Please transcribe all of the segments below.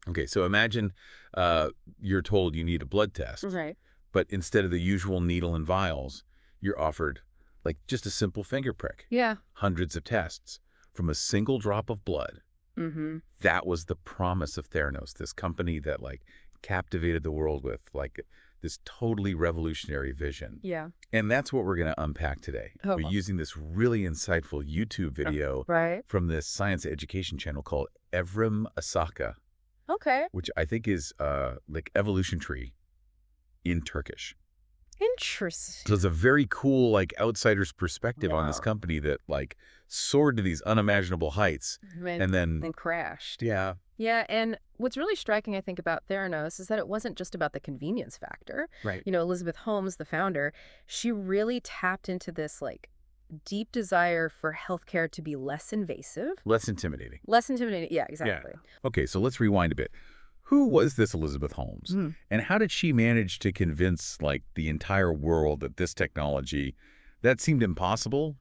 Okay, so imagine you're told you need a blood test, Right. but instead of the usual needle and vials, you're offered like just a simple finger prick. Yeah. Hundreds of tests from a single drop of blood. Mm-hmm. That was the promise of Theranos, this company that like captivated the world with like this totally revolutionary vision. Yeah. And that's what we're going to unpack today. Oh. We're using this really insightful YouTube video Right. from this science education channel called Evrim Asaka, Okay. which I think is like evolution tree in Turkish. Interesting. So it's a very cool like outsider's perspective on this Yeah. company that like soared to these unimaginable heights and then crashed. yeah. Yeah, and what's really striking, I think, about Theranos is that it wasn't just about the convenience factor. Right. You know, Elizabeth Holmes, the founder, she really tapped into this, like, deep desire for healthcare to be less invasive. Less intimidating. Less intimidating. Yeah, exactly. Okay, so let's rewind a bit. Who was this Elizabeth Holmes? Hmm. And how did she manage to convince like the entire world that this technology that seemed impossible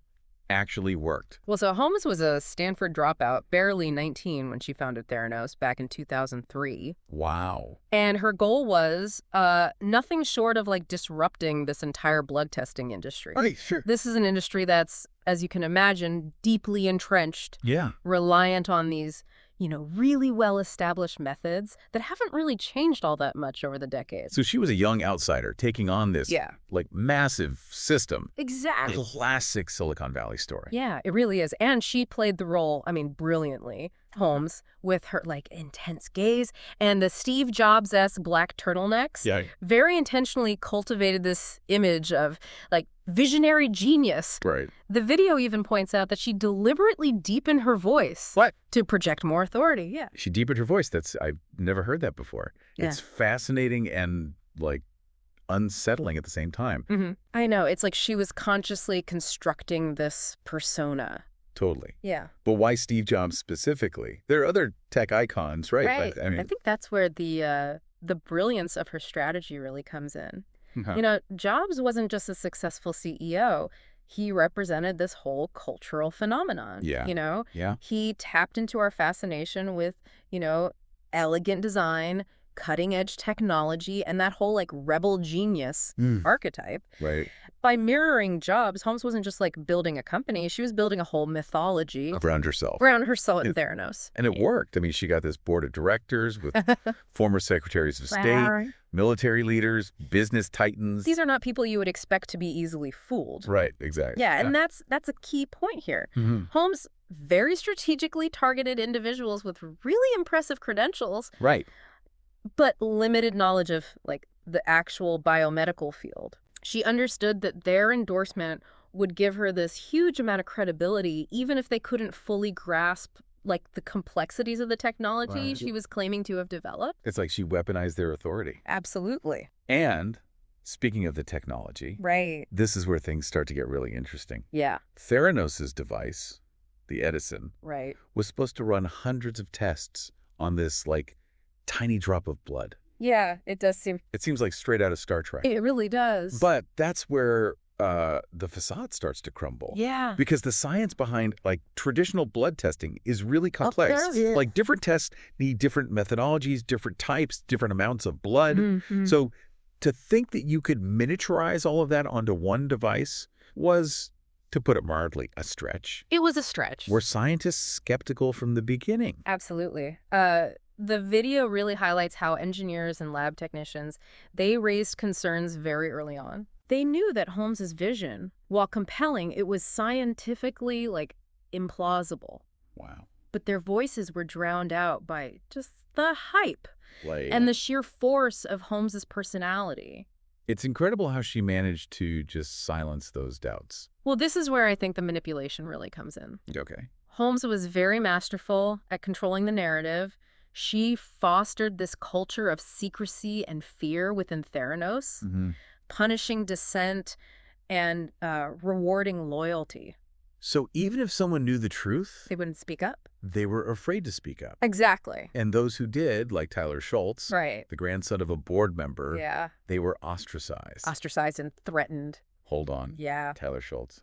actually worked? Well, so Holmes was a Stanford dropout, barely 19 when she founded Theranos back in 2003. Wow. And her goal was nothing short of like disrupting this entire blood testing industry. Okay, sure. This is an industry that's, as you can imagine, deeply entrenched, Yeah. reliant on these, you know, really well-established methods that haven't really changed all that much over the decades. So she was a young outsider taking on this Yeah. like massive system. Exactly. Classic Silicon Valley story. Yeah, it really is. And she played the role, I mean, brilliantly. Holmes, with her, like, intense gaze and the Steve Jobs-esque black turtlenecks, Yeah. very intentionally cultivated this image of, like, visionary genius. Right. The video even points out that she deliberately deepened her voice. What? To project more authority, yeah. She deepened her voice. I've never heard that before. Yeah. It's fascinating and like unsettling at the same time. Mm-hmm. I know. It's like she was consciously constructing this persona. Totally. Yeah. But why Steve Jobs specifically? There are other tech icons, right? Right. I mean, I think that's where the brilliance of her strategy really comes in. huh. You know, Jobs wasn't just a successful CEO. He represented this whole cultural phenomenon. Yeah. You know? Yeah. He tapped into our fascination with, you know, elegant design, cutting-edge technology, and that whole, like, rebel genius archetype. Right. By mirroring Jobs, Holmes wasn't just, like, building a company. She was building a whole mythology Around herself. around herself at Theranos. And it worked. I mean, she got this board of directors with former secretaries of state, military leaders, business titans. These are not people you would expect to be easily fooled. Right, exactly. Yeah, and that's a key point here. Mm-hmm. Holmes very strategically targeted individuals with really impressive credentials, Right. but limited knowledge of, like, the actual biomedical field. She understood that their endorsement would give her this huge amount of credibility, even if they couldn't fully grasp, like, the complexities of the technology she was claiming to have developed. It's like she weaponized their authority. Absolutely. And speaking of the technology, Right. this is where things start to get really interesting. Yeah. Theranos' device, the Edison, Right. was supposed to run hundreds of tests on this, like, tiny drop of blood. Yeah, it does seem. It seems like straight out of Star Trek. It really does. But that's where the facade starts to crumble. Yeah. Because the science behind, like, traditional blood testing is really complex. Yeah. Like, different tests need different methodologies, different types, different amounts of blood. Mm-hmm. So to think that you could miniaturize all of that onto one device was, to put it mildly, a stretch. It was a stretch. Were scientists skeptical from the beginning? Absolutely. The video really highlights how engineers and lab technicians, they raised concerns very early on. They knew that Holmes's vision, while compelling, it was scientifically, like, implausible. Wow. But their voices were drowned out by just the hype Like, and the sheer force of Holmes's personality. it's incredible how she managed to just silence those doubts. Well, this is where I think the manipulation really comes in. Okay. Holmes was very masterful at controlling the narrative. She fostered this culture of secrecy and fear within Theranos, Mm-hmm. punishing dissent and rewarding loyalty. So even if someone knew the truth, They wouldn't speak up. they were afraid to speak up. Exactly. And those who did, like Tyler Schultz, Right. the grandson of a board member, Yeah. they were ostracized. Ostracized and threatened. Hold on. Yeah. Tyler Schultz.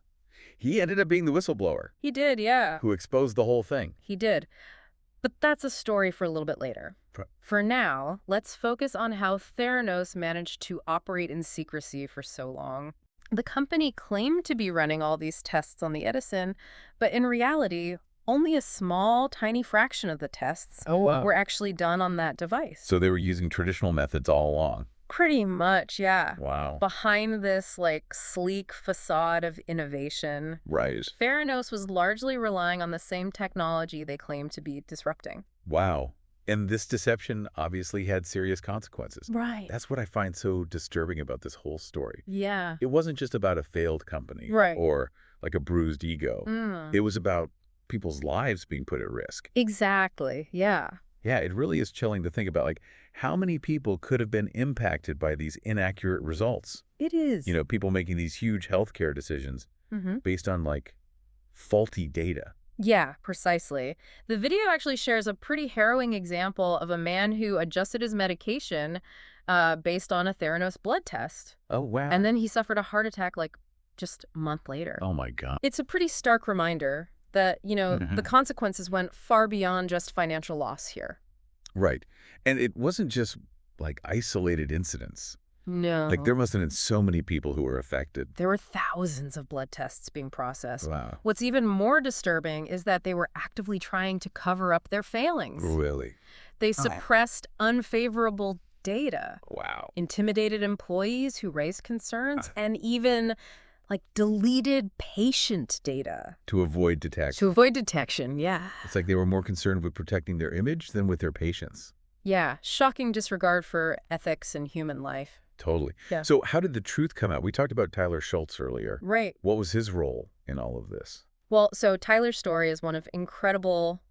He ended up being the whistleblower He did, yeah. who exposed the whole thing. He did. But that's a story for a little bit later. For now, let's focus on how Theranos managed to operate in secrecy for so long. The company claimed to be running all these tests on the Edison, but in reality, only a small, tiny fraction of the tests were actually done on that device. So they were using traditional methods all along. Pretty much, yeah. Wow. Behind this, sleek facade of innovation, Right. Theranos was largely relying on the same technology they claimed to be disrupting. Wow. And this deception obviously had serious consequences. Right. That's what I find so disturbing about this whole story. Yeah. It wasn't just about a failed company Right. or like a bruised ego. Mm. It was about people's lives being put at risk. Exactly, yeah. Yeah, it really is chilling to think about, how many people could have been impacted by these inaccurate results? It is. People making these huge healthcare decisions Mm-hmm. based on, faulty data. Yeah, precisely. The video actually shares a pretty harrowing example of a man who adjusted his medication based on a Theranos blood test. Oh, wow. And then he suffered a heart attack just a month later. Oh, my God. It's a pretty stark reminder that, the consequences went far beyond just financial loss here. Right. And it wasn't just, isolated incidents. No. There must have been so many people who were affected. There were thousands of blood tests being processed. Wow. What's even more disturbing is that they were actively trying to cover up their failings. Really? They suppressed unfavorable data, Wow. intimidated employees who raised concerns, and even deleted patient data. To avoid detection. To avoid detection, yeah. It's like they were more concerned with protecting their image than with their patients. Yeah, shocking disregard for ethics and human life. Totally. Yeah. So how did the truth come out? We talked about Tyler Schultz earlier. Right. What was his role in all of this? Well, so Tyler's story is one of incredible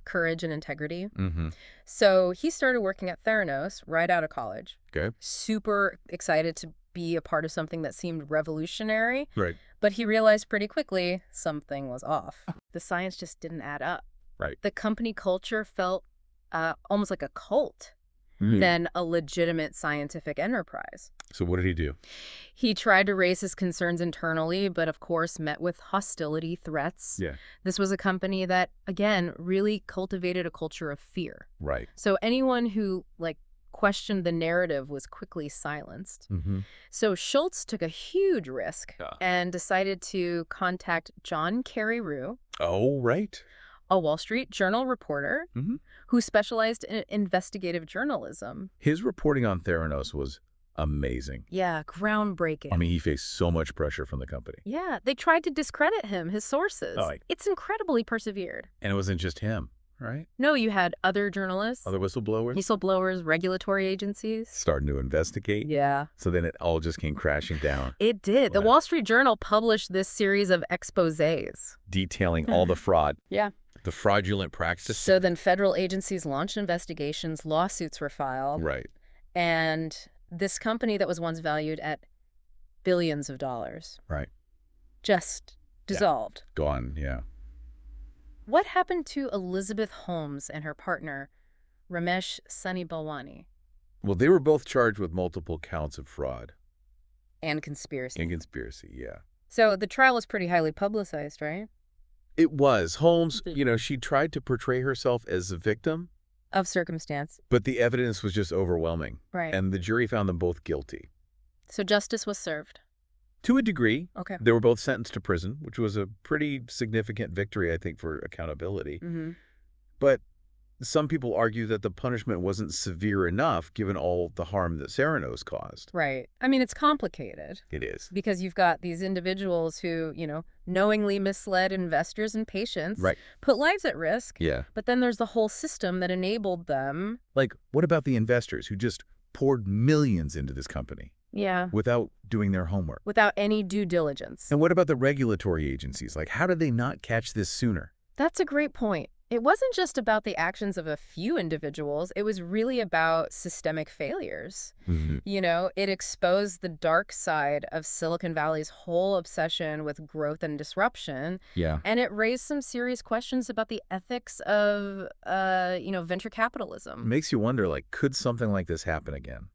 courage and integrity. Mm-hmm. So he started working at Theranos right out of college. Okay. Super excited to be a part of something that seemed revolutionary. Right. But he realized pretty quickly something was off. The science just didn't add up. Right. The company culture felt almost like a cult Mm. than a legitimate scientific enterprise. So what did he do? He tried to raise his concerns internally, but of course met with hostility, threats. Yeah. This was a company that, again, really cultivated a culture of fear. Right. So anyone who, questioned the narrative was quickly silenced. Mm-hmm. So Schultz took a huge risk and decided to contact John Carreyrou, Oh, right. a Wall Street Journal reporter Mm-hmm. who specialized in investigative journalism. His reporting on Theranos was amazing. Yeah, groundbreaking. I mean, he faced so much pressure from the company. Yeah, they tried to discredit him, his sources. Oh, It's incredibly persevered. And it wasn't just him, right? No, you had other journalists, Other whistleblowers whistleblowers, regulatory agencies. starting to investigate. Yeah. So then it all just came crashing down, It did. The Wow. Wall Street Journal published this series of exposés. detailing all the fraud. Yeah. The fraudulent practices. So then federal agencies launched investigations, lawsuits were filed, Right. and this company that was once valued at billions of dollars Right. just dissolved. Gone, yeah. What happened to Elizabeth Holmes and her partner, Ramesh Sunny Balwani, Well, they were both charged with multiple counts of fraud and conspiracy? and conspiracy, yeah. So the trial was pretty highly publicized, right? It was. Holmes, she tried to portray herself as a victim, Of circumstance. but the evidence was just overwhelming. Right. And the jury found them both guilty. So justice was served. To a degree, Okay. they were both sentenced to prison, which was a pretty significant victory, I think, for accountability. Mm-hmm. But some people argue that the punishment wasn't severe enough given all the harm that Theranos caused. Right. I mean, it's complicated It is. because you've got these individuals who, knowingly misled investors and patients, Right. put lives at risk. Yeah. But then there's the whole system that enabled them. What about the investors who just poured millions into this company Yeah. without doing their homework? Without any due diligence. And what about the regulatory agencies? How did they not catch this sooner? That's a great point. It wasn't just about the actions of a few individuals. It was really about systemic failures. Mm-hmm. It exposed the dark side of Silicon Valley's whole obsession with growth and disruption. Yeah. And it raised some serious questions about the ethics of, venture capitalism. Makes you wonder, could something like this happen again?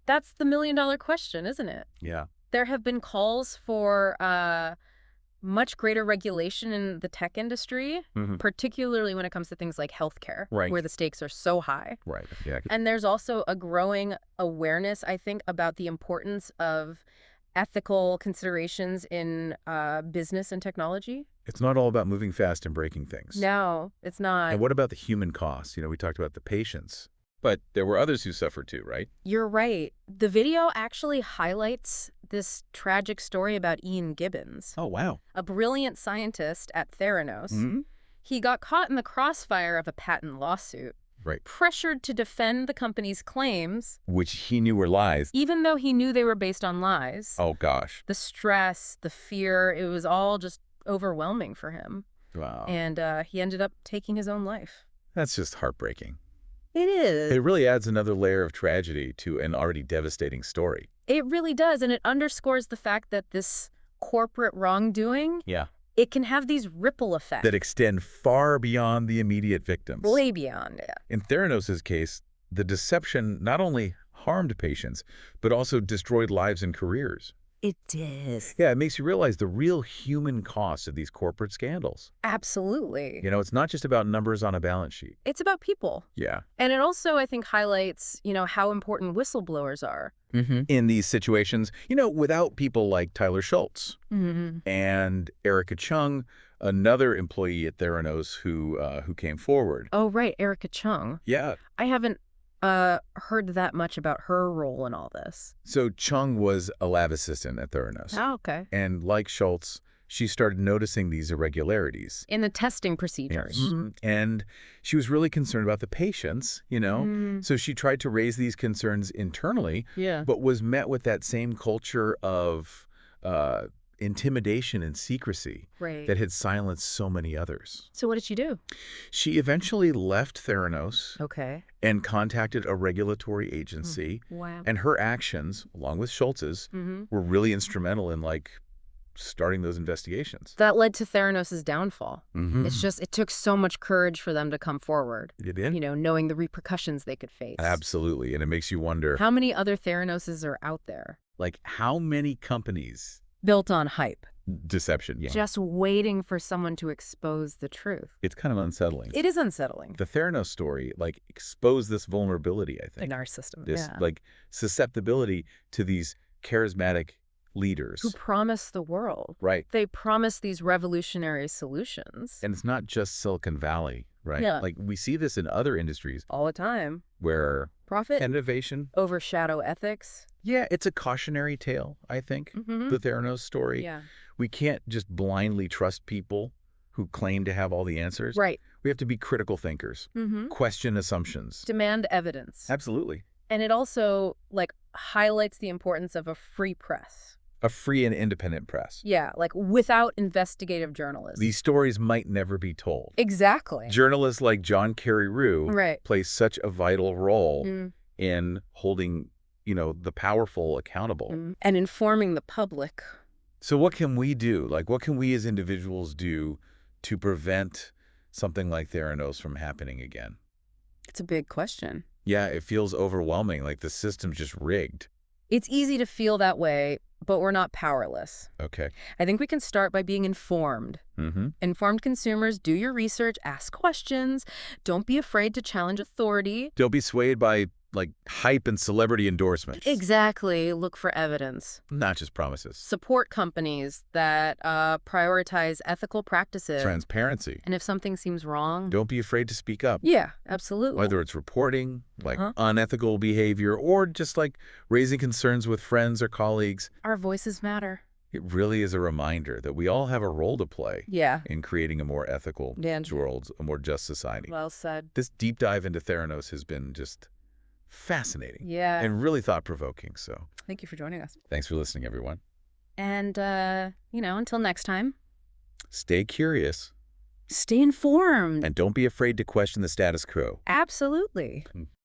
That's the million-dollar question, isn't it? Yeah. There have been calls for much greater regulation in the tech industry, particularly when it comes to things like healthcare, Right. where the stakes are so high. Right. Yeah. And there's also a growing awareness, I think, about the importance of ethical considerations in business and technology. It's not all about moving fast and breaking things. No, it's not. And what about the human costs? We talked about the patients, but there were others who suffered too, right? You're right. The video actually highlights this tragic story about Ian Gibbons, Oh, wow. a brilliant scientist at Theranos. Mm-hmm. He got caught in the crossfire of a patent lawsuit, Right. pressured to defend the company's claims, Which he knew were lies. even though he knew they were based on lies. Oh, gosh. The stress, the fear, it was all just overwhelming for him. Wow. And he ended up taking his own life. That's just heartbreaking. It is. It really adds another layer of tragedy to an already devastating story. It really does. And it underscores the fact that this corporate wrongdoing, Yeah. it can have these ripple effects. That extend far beyond the immediate victims. Way beyond it. In Theranos' case, the deception not only harmed patients, but also destroyed lives and careers. It did. Yeah, it makes you realize the real human cost of these corporate scandals. Absolutely. It's not just about numbers on a balance sheet. It's about people. Yeah. And it also, I think, highlights, how important whistleblowers are. In these situations, without people like Tyler Schultz and Erica Chung, another employee at Theranos who came forward. Oh, right. Erica Chung. Yeah. I haven't heard that much about her role in all this. So Chung was a lab assistant at Theranos. Oh, okay. And like Schultz, she started noticing these irregularities. In the testing procedures. And she was really concerned about the patients, So she tried to raise these concerns internally, but was met with that same culture of intimidation and secrecy that had silenced so many others. So what did she do? She eventually left Theranos Okay. and contacted a regulatory agency. Wow. And her actions, along with Schultz's, were really instrumental in, starting those investigations. That led to Theranos' downfall. It's just, it took so much courage for them to come forward. It did? Knowing the repercussions they could face. Absolutely. And it makes you wonder, How many other Theranoses are out there? how many companies... Built on hype. Deception, yeah. Just waiting for someone to expose the truth. It's kind of unsettling. It is unsettling. The Theranos story, exposed this vulnerability, I think. In our system, This, susceptibility to these charismatic leaders. Who promise the world. Right. They promise these revolutionary solutions. And it's not just Silicon Valley, right? Yeah. We see this in other industries. All the time. Where profit, innovation, overshadow ethics. Yeah, it's a cautionary tale, I think, the Theranos story. Yeah. We can't just blindly trust people who claim to have all the answers. Right. We have to be critical thinkers, question assumptions. Demand evidence. Absolutely. And it also, highlights the importance of a free press. A free and independent press. Yeah, without investigative journalism. These stories might never be told. Exactly. Journalists like John Carey-Rue play such a vital role in holding, the powerful accountable. And informing the public. So what can we do? What can we as individuals do to prevent something like Theranos from happening again? It's a big question. Yeah, it feels overwhelming, the system's just rigged. It's easy to feel that way, but we're not powerless. Okay. I think we can start by being informed. Informed consumers, do your research, ask questions. Don't be afraid to challenge authority. Don't be swayed by, hype and celebrity endorsements. Exactly. Look for evidence. Not just promises. Support companies that prioritize ethical practices. Transparency. And if something seems wrong... Don't be afraid to speak up. Yeah, absolutely. Whether it's reporting, unethical behavior, or just, raising concerns with friends or colleagues. Our voices matter. It really is a reminder that we all have a role to play in creating a more ethical world, a more just society. Well said. This deep dive into Theranos has been just fascinating. Yeah. And really thought-provoking, so. Thank you for joining us. Thanks for listening, everyone. And, until next time. Stay curious. Stay informed. And don't be afraid to question the status quo. Absolutely.